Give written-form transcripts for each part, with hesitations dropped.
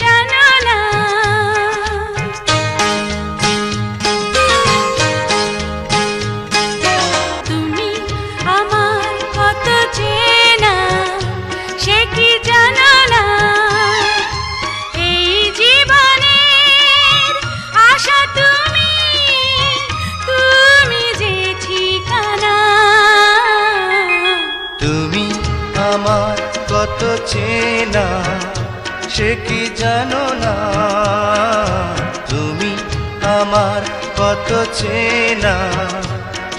জানো না। তুমি আমার কত চেনা সে কি জানো না। এই জীবনের আশা তুমি, তুমি যে ঠিকানা। তুমি আমার কত চেনা সে কি জানো না। তুমি আমার কত চেনা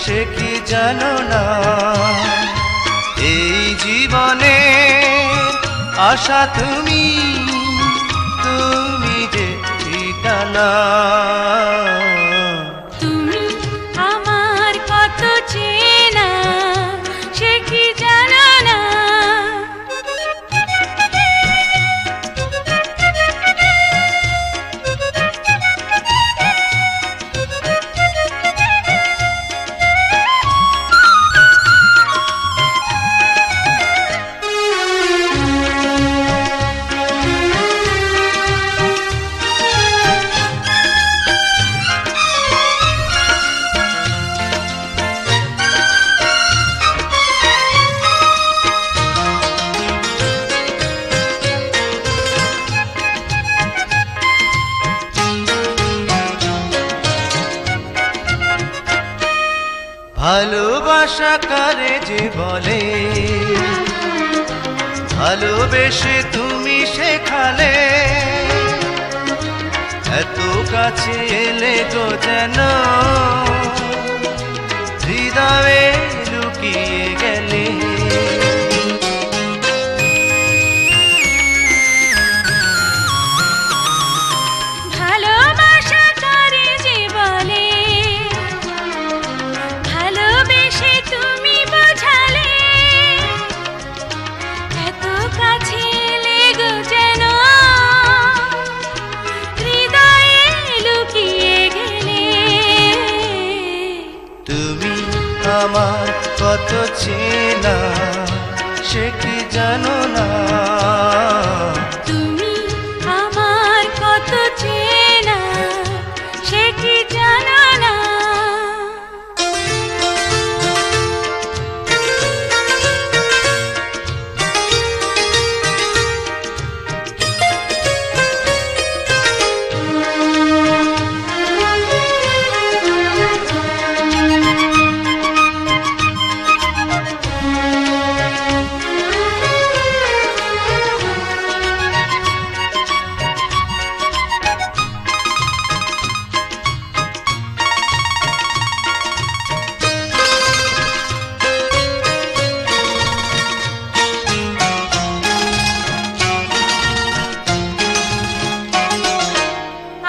সে কি জানো না। এই জীবনে আশা তুমি, তুমি যে ঠিকানা। তুমি আমার কত চেনা সে কি জানো না। ভালোবাসা কারে যে বলে, ভালোবেসে তুমি শেখালে। এত কাছে এলে গো যেন হৃদয়ে লুকিয়ে গেলে। ভালোবাসা কারে যে বলে, ভালোবেসে তুমি বোঝালে। এত কাছে এলে গো যেন হৃদয়ে লুকিয়ে গেলে। তুমি আমার কত চেনা সে কি জানো না। তুমি আমার কত চেনা সে কি জানো না।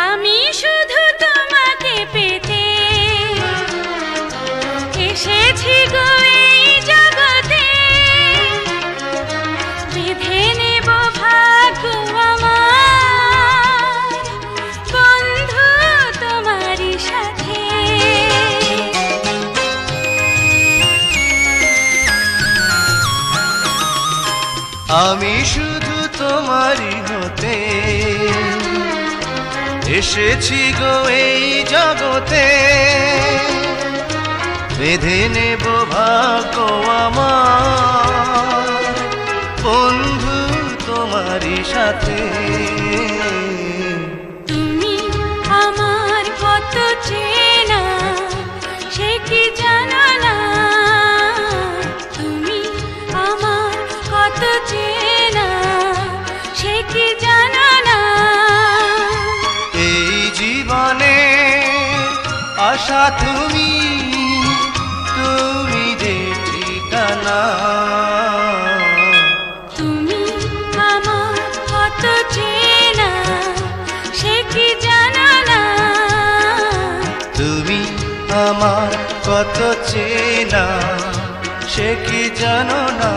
আমি শুধু তোমাকে পেতে এসেছি গো এই জগতে। বেঁধে নেব ভাগ্য আমার বন্ধু তোমারই সাথে। আমি শুধু তোমারই হতে এসেছি গো এই জগতে। বেঁধে নেব ভাগ্য আমার বন্ধু তোমারই সাথে। তুমি আমার কত চেনা সে কি জানো না। তুমি আমার কত চেনা সে কি জানো না। এই জীবনে আশা তুমি, তুমি যে ঠিকানা। তুমি আমার কত চেনা সে কি জানো না। তুমি আমার কত চেনা সে কি জানো না।